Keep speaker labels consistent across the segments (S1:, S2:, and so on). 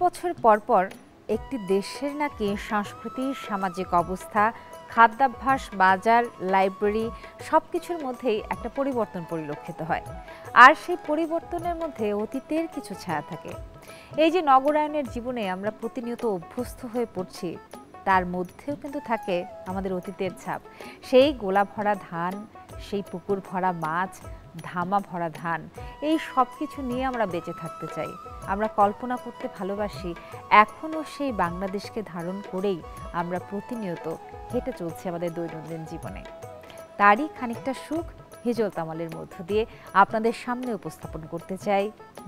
S1: বছর পর পর একটি দেশের নাকি সংস্কৃতি, সামাজিক অবস্থা, খাদ্যাভ্যাস, বাজার, লাইব্রেরি সবকিছুর মধ্যেই একটা পরিবর্তন পরিলক্ষিত হয়। আর সেই পরিবর্তনের মধ্যে অতীতের কিছু ছায়া থাকে। এই যে নগরায়নের জীবনে আমরা প্রতিনিয়ত অভ্যস্ত হয়ে পড়ছি, তার মধ্যেও কিন্তু থাকে আমাদের অতীতের ছাপ। সেই গোলা ভরা ধান, সেই পুকুর ভরা মাছ, ধামা ভরা ধান, এই সব কিছু নিয়ে আমরা বেঁচে থাকতে চাই। আমরা কল্পনা করতে ভালোবাসি, এখনও সেই বাংলাদেশকে ধারণ করেই আমরা প্রতিনিয়ত হেঁটে চলছি আমাদের দৈনন্দিন জীবনে। তারই খানিকটা সুখ হিজল তামালের মধ্য দিয়ে আপনাদের সামনে উপস্থাপন করতে চাই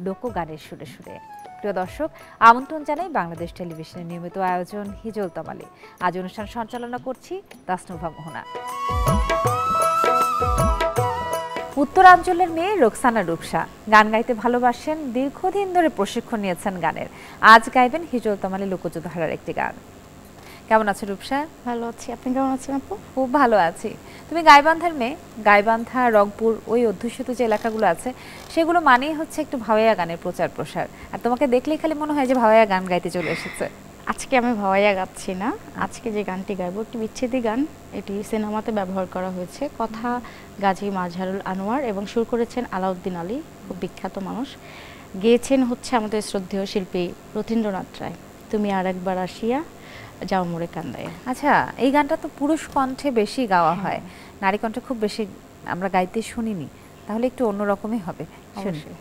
S1: লোকগানের সুরে সুরে। প্রিয় দর্শক, আমন্ত্রণ জানাই বাংলাদেশ টেলিভিশনের নিয়মিত আয়োজন হিজল তামালে। আজ অনুষ্ঠান সঞ্চালনা করছি তাসনুভা মোহনা। উত্তরাঞ্চলের মেয়ে রোকসানা রূপসা গান গাইতে ভালোবাসেন, দীর্ঘদিন ধরে প্রশিক্ষণ নিয়েছেন গানের। আজ গাইবেন হিজল তামালে লোকজ ধারার একটি গান। কেমন আছো রূপসা?
S2: ভালো আছি, আপনি কেমন আছেন আপু?
S1: খুব ভালো আছি। তুমি গাইবান্ধার মেয়ে। গাইবান্ধা, রংপুর, ওই অধ্যুষিত যে এলাকাগুলো আছে সেগুলো মানেই হচ্ছে একটু ভাওয়াইয়া গানের প্রচার প্রসার। আর তোমাকে দেখলেই খালি মনে হয় যে ভাওয়াইয়া গান গাইতে চলে এসেছে।
S2: আজকে আমি ভাওয়াইয়া গাচ্ছি না, আজকে যে গানটি গাইবো একটি বিচ্ছেদী গান। এটি সিনেমাতে ব্যবহার করা হয়েছে। কথা গাজী মাজহারুল আনোয়ার এবং সুর করেছেন আলাউদ্দিন আলী, খুব বিখ্যাত মানুষ। গেয়েছেন হচ্ছে আমাদের শ্রদ্ধেয় শিল্পী রথীন্দ্রনাথ রায়। তুমি আর একবার আসিয়া যাও মোরে কান্দায়।
S1: আচ্ছা, এই গানটা তো পুরুষ কণ্ঠে বেশি গাওয়া হয়, নারী কণ্ঠে খুব বেশি আমরা গাইতে শুনিনি, তাহলে একটু অন্যরকমই হবে।
S2: অবশ্যই।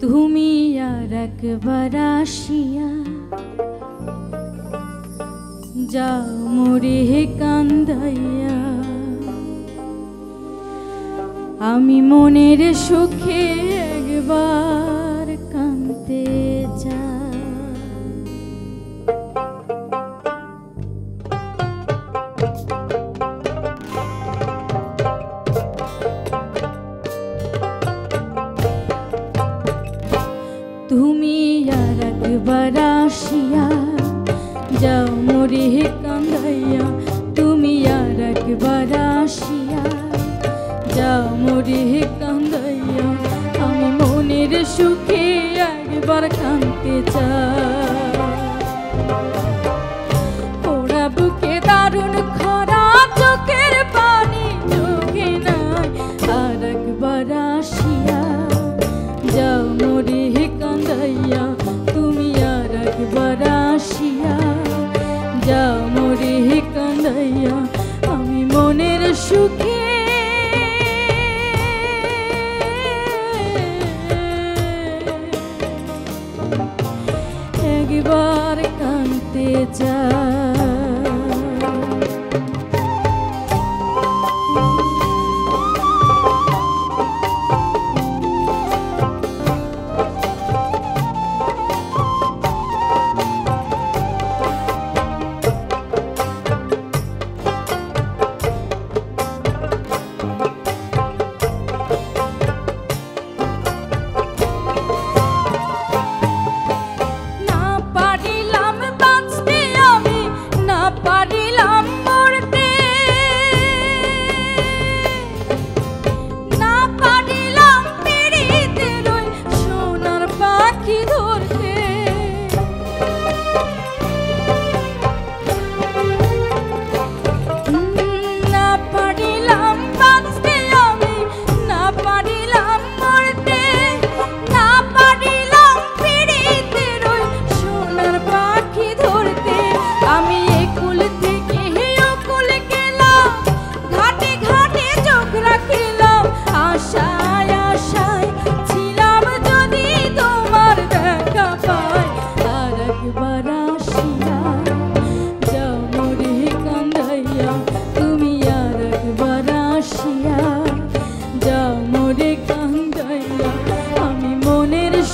S3: তুমি আর একবার আসিয়া যাও মোরে কান্দাইয়া, আমি মনের সুখে একবার কাঁদতে যাই। তুমি আর একবার আসিয়া যাও মোরে কান্দাইয়া, তুমি আর একবার আসিয়া যাও মোরে কান্দাইয়া, আমি মনের সুখে একবার কাঁদতে চাই। ওরা বুকে দারুণ খরা, চোখের পানি চোখে নাই, আর একবার আসিয়া যাও মোরে কান্দাইয়া, তুমি আর একবার আসিয়া যাও মোরে কান্দাইয়া, আমি মনের সুখে একবার কাঁদতে চাই।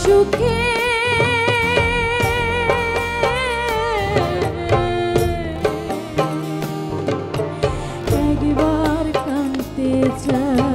S3: সুখে চায়।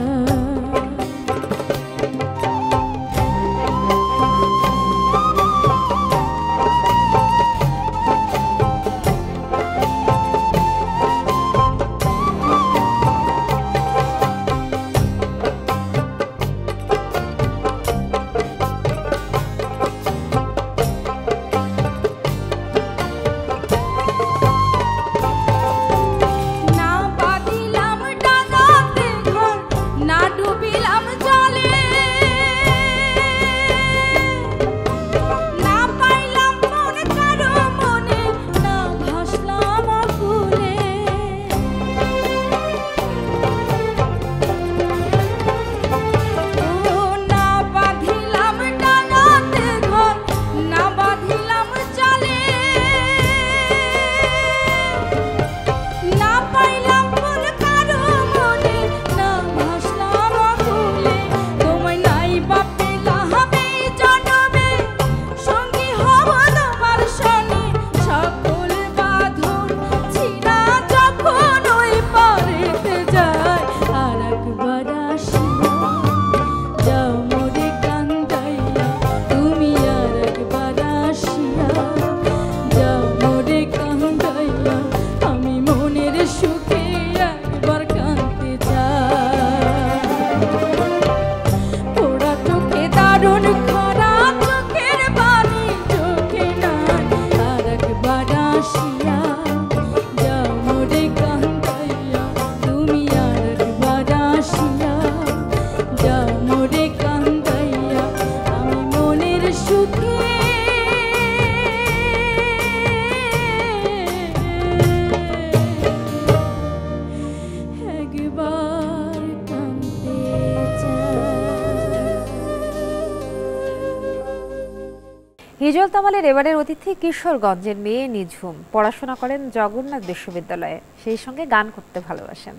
S1: হিজল তামালের এবারের অতিথি কিশোরগঞ্জের মেয়ে নিঝুম। পড়াশোনা করেন জগন্নাথ বিশ্ববিদ্যালয়ে, সেই সঙ্গে গান করতে ভালোবাসেন,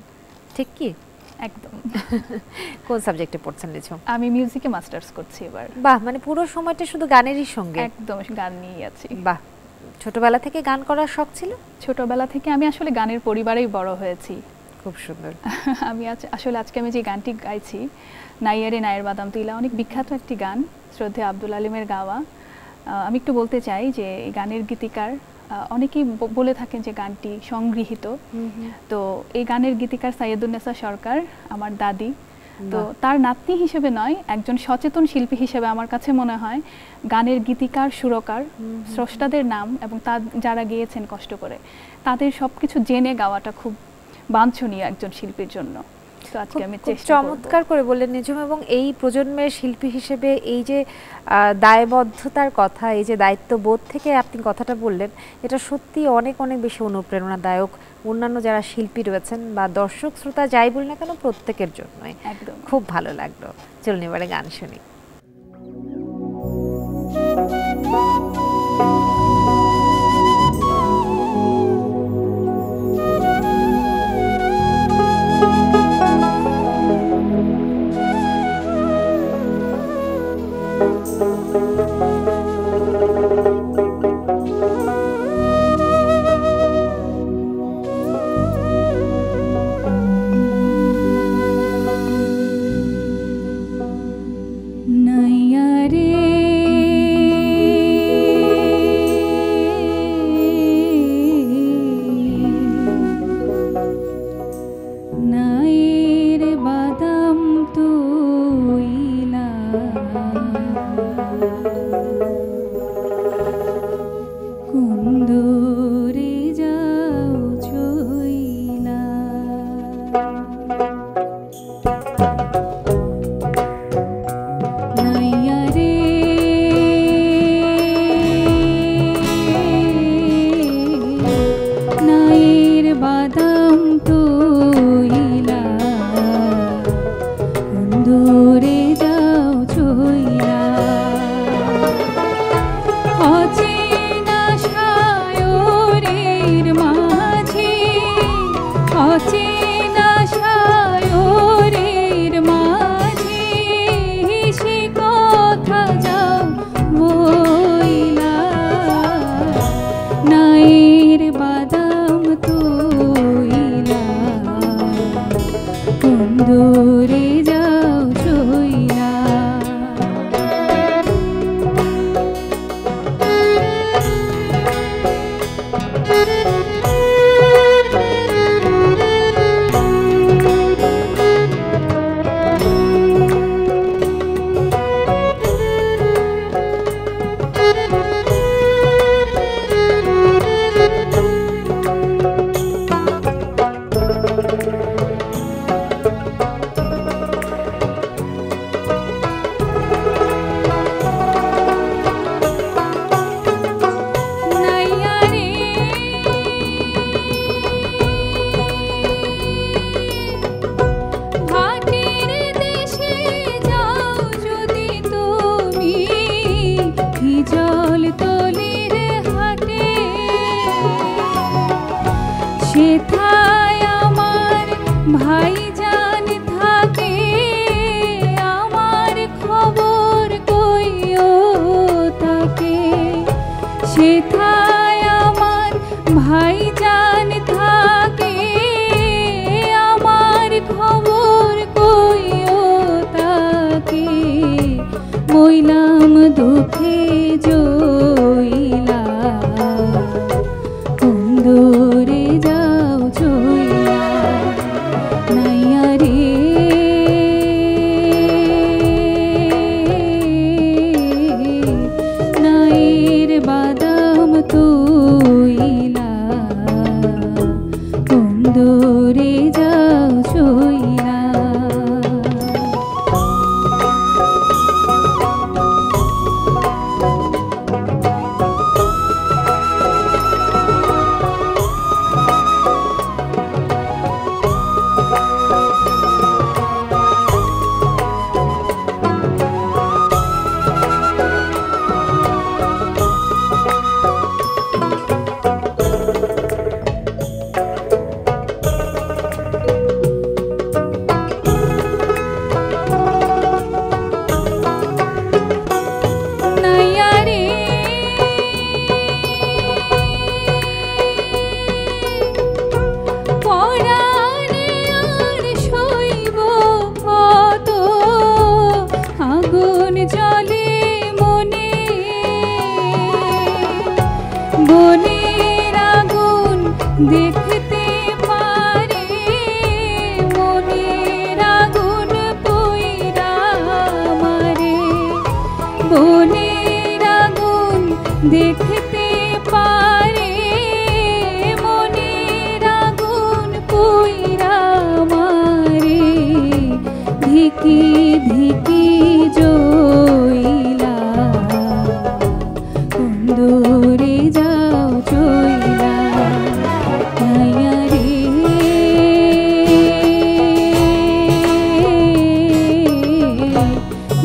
S1: ঠিক কি?
S4: একদম।
S1: কোন সাবজেক্টে পড়ছেন নিঝুম?
S4: আমি মিউজিকে মাস্টার্স করছি এবার।
S1: বাহ, মানে পুরো সময়টা শুধু গানেরই সঙ্গে?
S4: একদম, গান নিয়েই আছি।
S1: বাহ, ছোটবেলা থেকে গান করার শখ ছিল?
S4: ছোটবেলা থেকে আমি আসলে গানের পরিবারেই বড় হয়েছি।
S1: খুব সুন্দর।
S4: আমি আসলে আজকে আমি যে গানটি গাইছি, নাইয়ারে নায়ের বাদাম তুইলা, অনেক বিখ্যাত একটি গান, শ্রদ্ধেয় আব্দুল আলিমের গাওয়া। আমি একটু বলতে চাই যে এই গানের গীতিকার অনেকেই বলে থাকেন যে গানটি সংগৃহীত, তো এই গানের গীতিকার সাইয়েদুন্নেসা সরকার আমার দাদি। তো তার নাতনি হিসেবে নয়, একজন সচেতন শিল্পী হিসেবে আমার কাছে মনে হয় গানের গীতিকার, সুরকার, স্রষ্টাদের নাম এবং যারা গেয়েছেন কষ্ট করে, তাদের সবকিছু জেনে গাওয়াটা খুব বাঞ্ছনীয় একজন শিল্পীর জন্য। তো আজকে আমি চেষ্টা করব।
S1: চমৎকার করে বললেন নিঝুম, এবং এই প্রজন্মের শিল্পী হিসেবে এই যে দায়বদ্ধতার কথা, এই যে দায়িত্ববোধ থেকে আপনি কথাটা বললেন, এটা সত্যি অনেক অনেক বেশি অনুপ্রেরণাদায়ক অন্যান্য যারা শিল্পী রয়েছেন বা দর্শক শ্রোতা যাই বলি না কেন, প্রত্যেকের জন্যই।
S4: একদম
S1: খুব ভালো লাগলো। চলুন এবারে গান শুনি।
S3: দূরে যাও চইলা। সেথায় আমার ভাইজান থাকে, আমার খবর কইও তাকে। সেথায় আমার ভাইজান থাকে, আমার খবর কইও তাকে। মইলাম দুঃখে জইলা, দূরে যাও চইলা। নাইয়া রে নাইর বাদাম তুইলা, দূরে যাও চইলা। বনের আগুন দেখতে পারে, মনের আগুন পইরা মারে। বনের আগুন দেখতে পারে, মনের আগুন পইরা মারে। ধিকি ধিকি জইলা, দূরে যাও চইলা। নাইয়া রে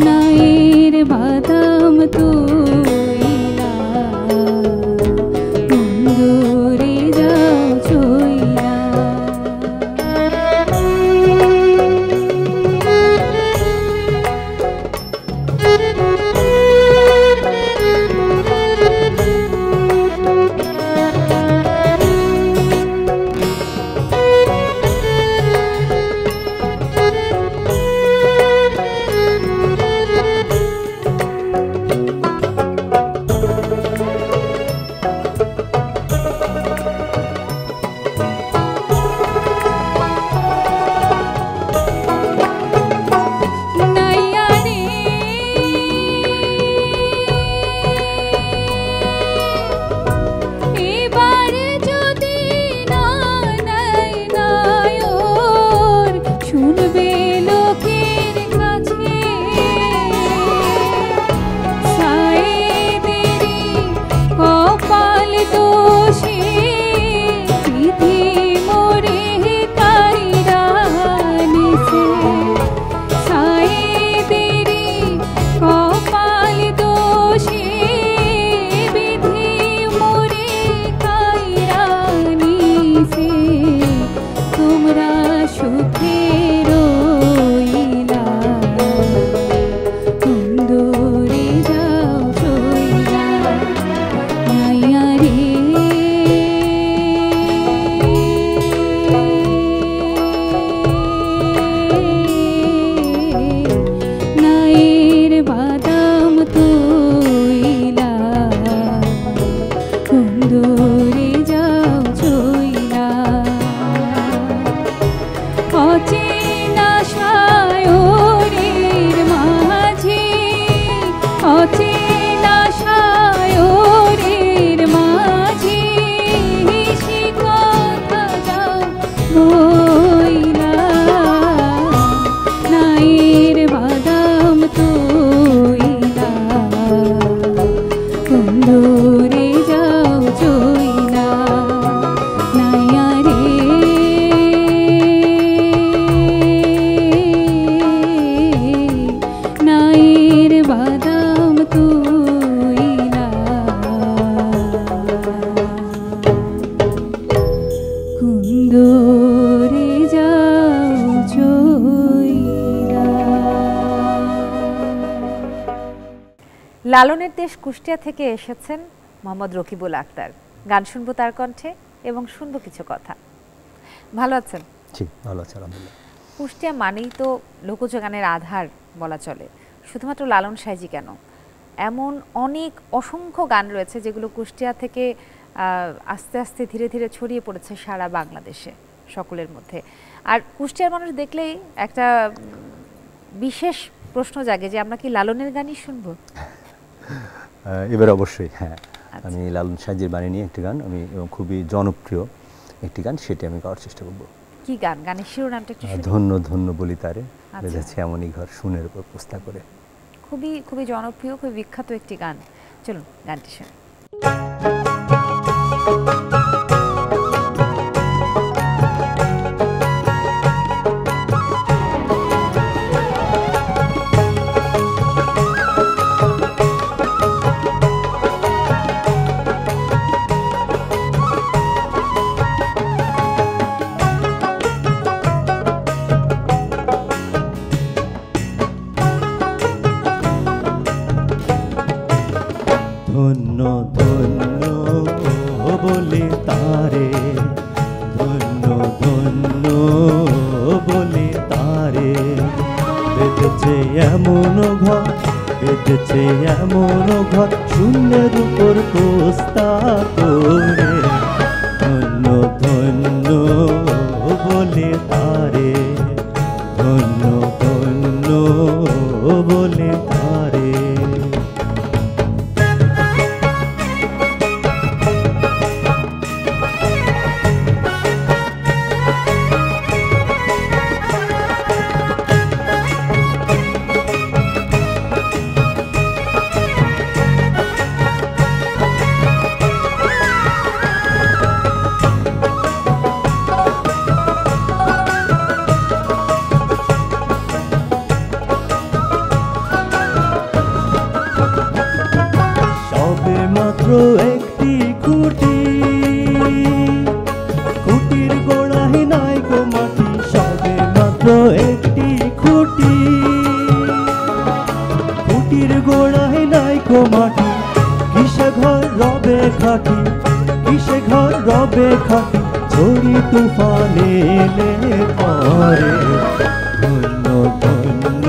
S3: নাইর বাদাম তুইলা, দূরে যাও চইলা।
S1: লালনের দেশ কুষ্টিয়া থেকে এসেছেন মোহাম্মদ রকিবুল আক্তার। গান শুনবো তার কণ্ঠে এবং শুনবো কিছু কথা। ভালো আছেন?
S5: জি, ভালো আছি আলহামদুলিল্লাহ।
S1: কুষ্টিয়া মানেই তো লোকজ গানের আধার বলা চলে। শুধুমাত্র লালন সাইজি কেন, এমন অনেক অসংখ্য গান রয়েছে যেগুলো কুষ্টিয়া থেকে আস্তে আস্তে ধীরে ধীরে ছড়িয়ে পড়েছে সারা বাংলাদেশে সকলের মধ্যে। আর কুষ্টিয়ার মানুষ দেখলেই একটা বিশেষ প্রশ্ন জাগে যে আমরা কি লালনের গানই শুনবো?
S5: এবার অবশ্যই হ্যাঁ, আমি লালন সাইজির বাণী নিয়ে একটি গান, আমি খুবই জনপ্রিয় একটি গান, সেটি আমি গাওয়ার চেষ্টা করব।
S1: কি গান? গানের শিরোনামটা একটু শুনি।
S5: ধন্য ধন্য বলি তারে, বেঁধেছে এমনই ঘর শুনের উপর পোস্তা করে।
S1: খুবই খুবই জনপ্রিয়, খুবই বিখ্যাত একটি গান। চলুন গানটি শুনি।
S6: ধন্য ধন্য বলে তারে, ধন্য ধন্য বলে তারে, বেঁধেছে এমন ঘর, বেঁধেছে এমন ঘর শূন্যের উপর পোস্তা করে। ধন্য ধন্য বলে তারে, ধন্য ধন্য বলে তারে। একটি খুঁটি, খুঁটির গোড়ায় নাই গো মাটি, সবে মাত্র একটি খুঁটি, খুঁটির গোড়ায় নাই গো মাটি, কিসে ঘর রবে খাটি, কিসে ঘর রবে খাটি, ঝড়ি তুফানে এলে পরে। ধন্য ধন্য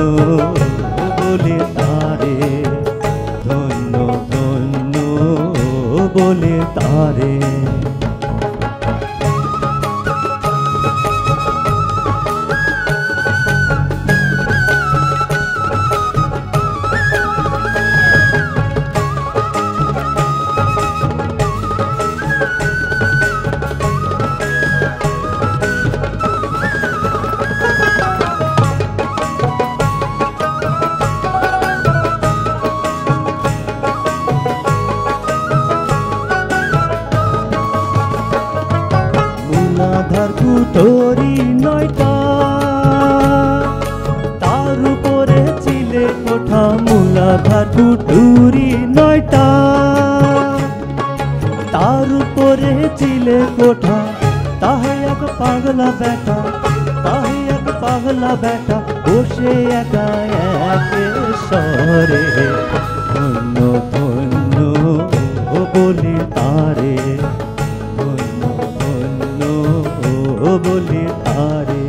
S6: বলে তারে, ধন্য ধন্য বলে তারে। মূলাধার কুঠরি নয়টা, তার উপরে চিলে কোঠা, মূলাধার কুঠরি নয়টা, তার উপরে চিলে কোঠা, তাহে এক পাগলা বেটা, তাহে এক পাগলা বেটা, বসে একা একে সরে। ধন্য ধন্য বলে তারে, ধন্য ধন্য বলে তারে।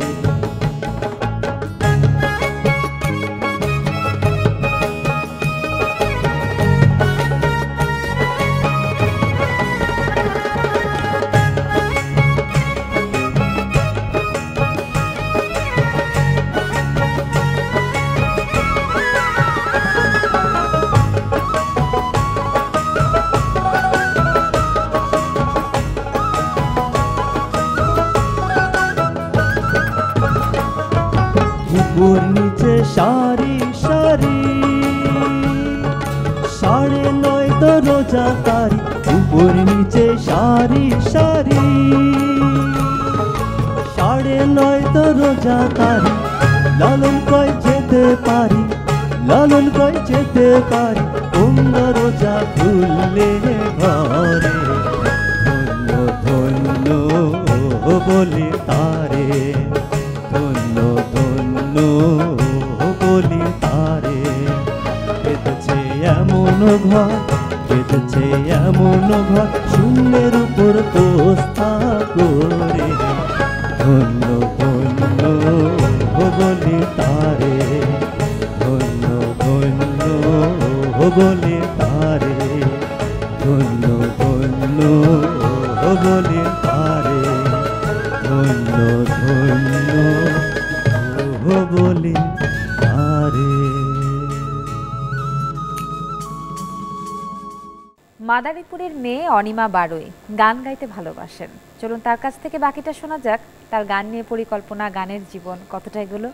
S6: উপর নিচে সারি সারি, 9:30 দরজা তারি, উপর নিচে সারি সারি, 9:30 দরজা তারি। লালন কয় যেতে পারি, লালন কয় যেতে পারি, কোন দরজা খুললে ঘরে। ধন্য ধন্য বলে তারে, ধন্য ধন্য বলে তারে, বেঁধেছে এমন ঘর বেঁধেছে এমন ঘর শূন্যের উপর পোস্তা করে ধন্য ধন্য বলে তারে ধন্য ধন্য বলে তারে ধন্য ধন্য বলে তারে ধন্য ধন্য বলে তারে।
S1: মাদারীপুরের মেয়ে অনিমা বারুই গান গাইতে ভালোবাসেন। চলুন তার কাছ থেকে বাকিটা শোনা যাক। তার গান নিয়ে পরিকল্পনা, গানের জীবন কতটা এগুলো।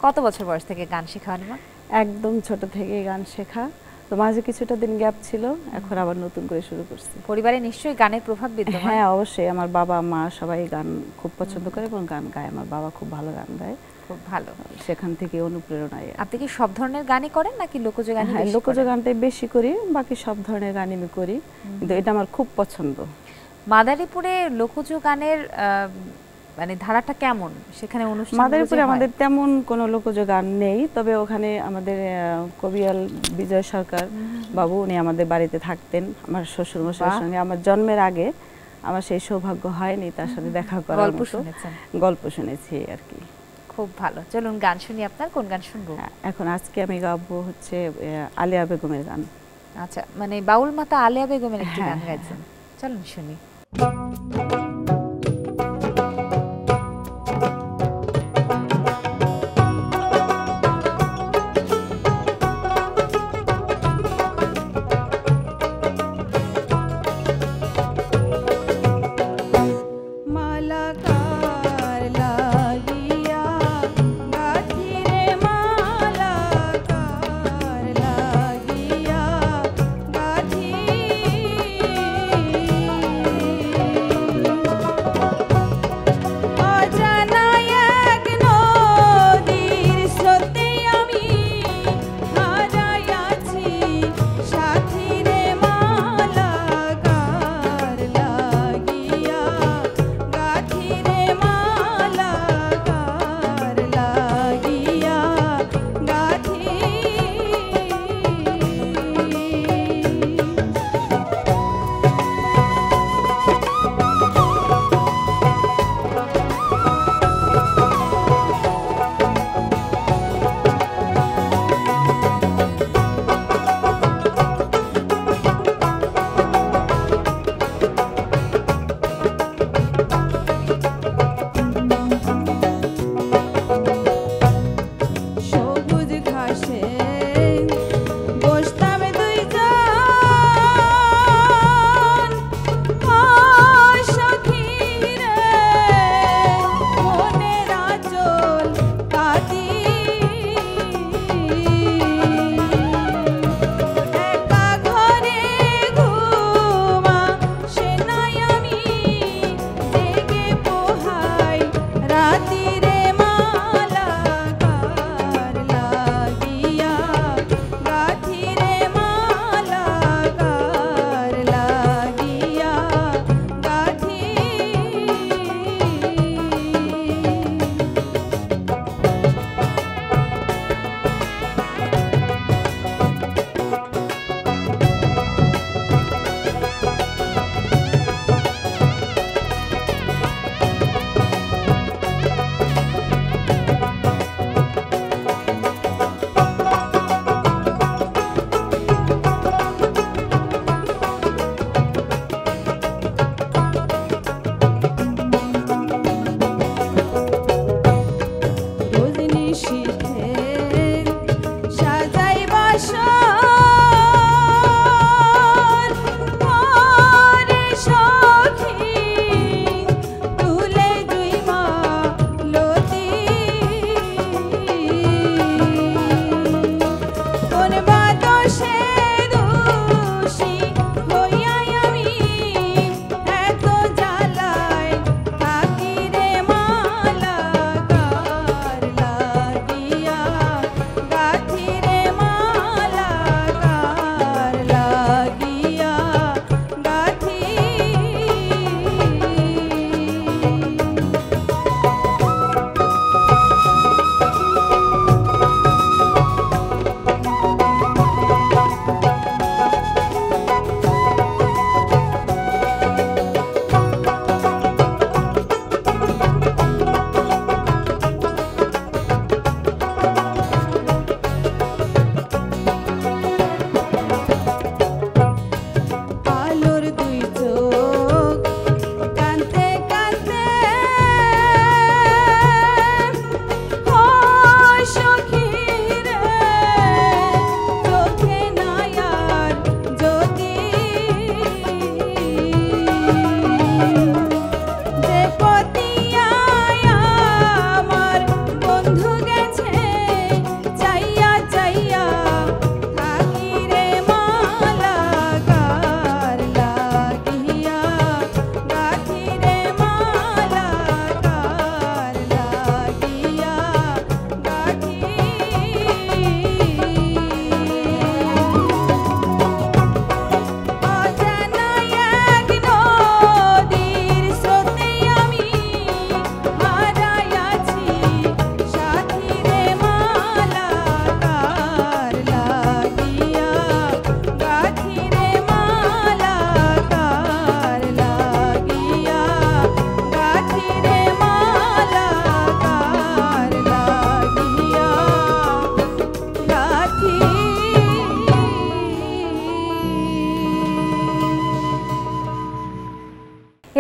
S1: কত বছর বয়স থেকে গান শেখা অনিমা?
S7: একদম ছোট থেকে গান শেখা, তো মাঝে কিছুটা দিন গ্যাপ ছিল, এখন আবার নতুন করে শুরু করছি।
S1: পরিবারে নিশ্চয়ই গানের প্রভাব বিদ্যমান?
S7: হ্যাঁ অবশ্যই, আমার বাবা মা সবাই গান খুব পছন্দ করে এবং গান গায়। আমার বাবা খুব ভালো গান গায়।
S1: খুব ভালো।
S7: সেখান থেকে অনুপ্রেরণায়।
S1: আপনি কি সব ধরনের গানই করেন নাকি লোকজ গান?
S7: হ্যাঁ, লোকজ গানটাই বেশি করি, বাকি সব ধরনের গানই আমি করি, কিন্তু এটা আমার খুব পছন্দ।
S1: মাদারীপুরে লোকজ গানের মানে ধারাটা কেমন? সেখানে অনুষ্ঠান?
S7: মাদারীপুরে আমাদের তেমন কোনো লোকজ গান নেই, তবে ওখানে আমাদের কবিয়াল বিজয় সরকার বাবু উনি আমাদের বাড়িতে থাকতেন আমার শ্বশুর মশাইয়ের সঙ্গে। আমার জন্মের আগে আমার সেই সৌভাগ্য হয়নি তার সাথে দেখা করার।
S1: গল্প শুনেছেন?
S7: গল্প শুনেছি আর কি।
S1: খুব ভালো। চলুন গান শুনি। আপনার কোন গান শুনবো?
S7: এখন আজকে আমি গাবো হচ্ছে আলিয়া বেগমের গান।
S1: আচ্ছা, মানে বাউল মাতা আলিয়া বেগমের একটি গান গাইছেন, চলুন শুনি।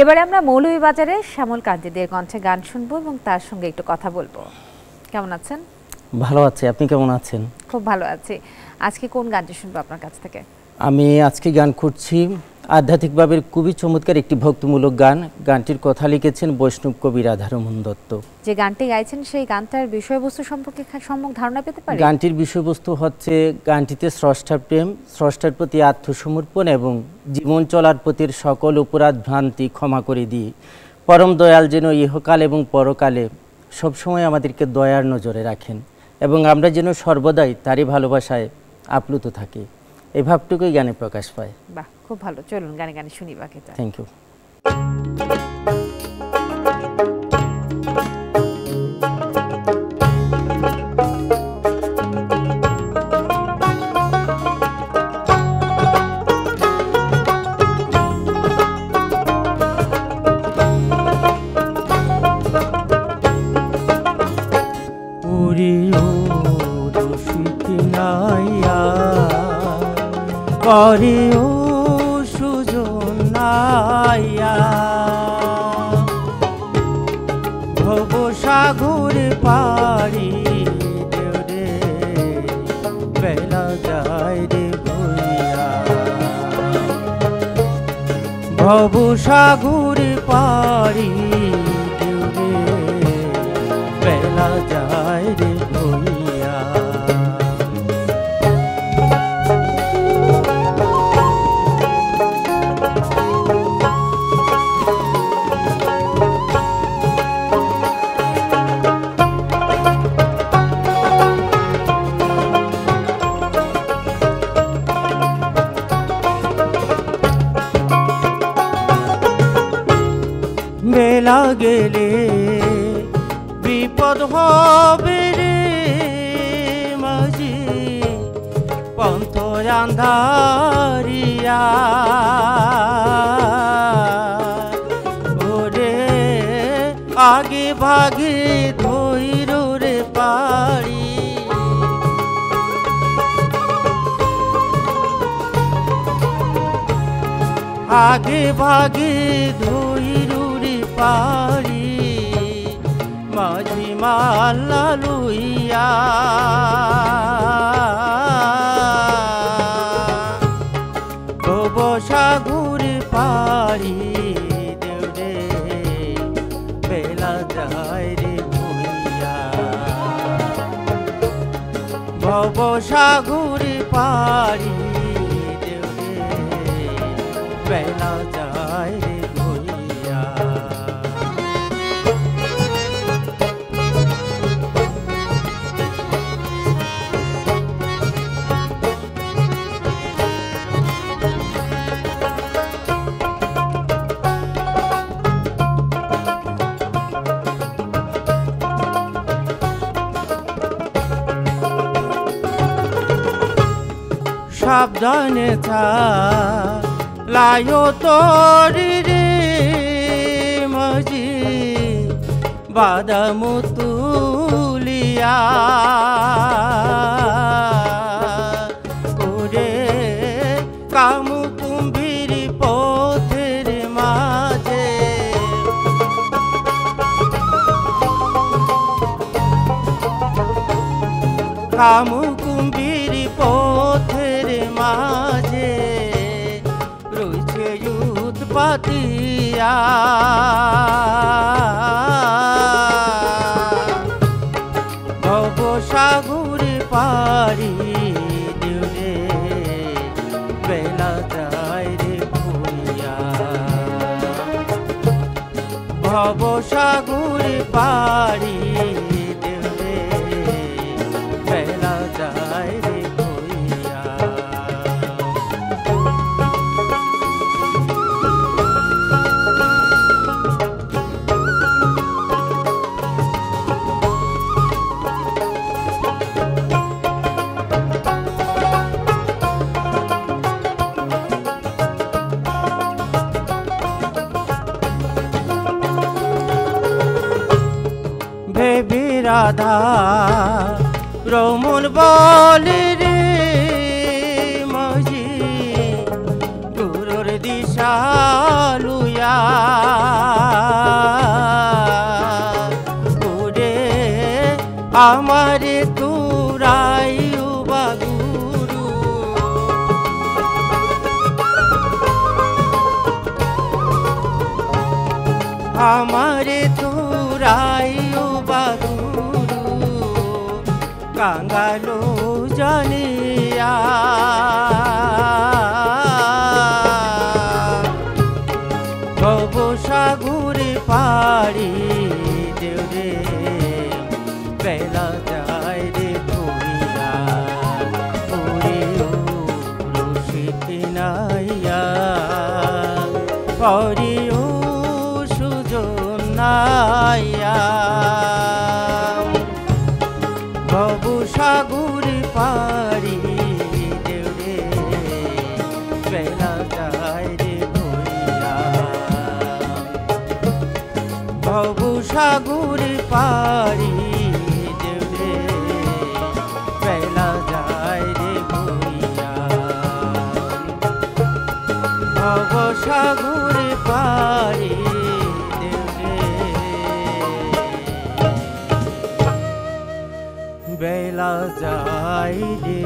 S1: এবারে আমরা মৌলভীবাজারে শ্যামল কান্তিদের কণ্ঠে গান শুনবো এবং তার সঙ্গে একটু কথা বলবো। কেমন আছেন?
S8: ভালো আছি, আপনি কেমন আছেন?
S1: খুব ভালো আছি। আজকে কোন গানটি শুনবো আপনার কাছ থেকে?
S8: আমি আজকে গান করছি আধ্যাত্মিকভাবে খুবই চমৎকার একটি ভক্তিমূলক গান। গানটির কথা লিখেছেন বৈষ্ণব কবি রাধারমণ দত্ত।
S1: যে গানটি গাইছেন সেই গানটার বিষয়বস্তু সম্পর্কে সম্যক ধারণা পেতে পারি?
S8: গানটির বিষয়বস্তু হচ্ছে গানটিতে স্রষ্টার প্রেম, স্রষ্টার প্রতি আত্মসমর্পণ এবং জীবন চলার পথের সকল অপরাধ ভ্রান্তি ক্ষমা করে দিয়ে পরম দয়াল যেন ইহকাল এবং পরকালে সবসময় আমাদেরকে দয়ার নজরে রাখেন এবং আমরা যেন সর্বদাই তারই ভালোবাসায় আপ্লুত থাকি। এই ভাবটুকুই গানে প্রকাশ পায়।
S1: বাহ, খুব ভালো। চলুন গানে গানে শুনি বাকিটা।
S8: Thank you.
S6: করে ও সুজন নাইয়া ভব সাগরে পারি দেও রে বেলা যায় রে বইয়া ভব সাগরে পারি দেও রে বেলা যায় রে বইয়া বেলা গেলে বিপদ হবে রে মাঝি পন্থ আন্ধারিয়া ওরে আগে ভাগে ধৈর রে পারি আগে ভাগে ধৈর পারি মাঝি মাল্লা লইয়া ভব সাগরে পারি দেও রে বেলা যায় রে ভুইয়া ভব সাগরে পারি দেও রে বেলা যায় রে ভুইয়া সাবধানে লায়ো তোরি রে মাঝি বাদাম তুলিয়া ওরে কামু কুম্ভীর পথের মাঝে কামু কুম্ভীর পথের মাঝে রয়েছে উৎপাতিয়া ভব সাগরে পারি দেও রে বেলা যায় রে ভুইয়া ভব সাগরে পারি দেও রে বেলা যায় রে ভুইয়া ভেবে রাধা রমন বলে রে মাঝি গুরুর দিশা লুয়া
S8: ওরে আমারে তোরাই বাগুরু আমারে তোরাই বাগুরু কাঙ্গালো জানিয়া সাগরে পাড়ি দেও রে বেলা যায় রে ভুইয়া ওরে ও রসিক নাইয়া ওরে ও সুজন নাইয়া ভব সাগরে পাড়ি দেও রে বেলা যায় রে ভব সাগরে পাড়ি দেও রে বেলা যায় রে ভুইয়া ভব সাগরে পাড়ি দেও রে বেলা যায় রে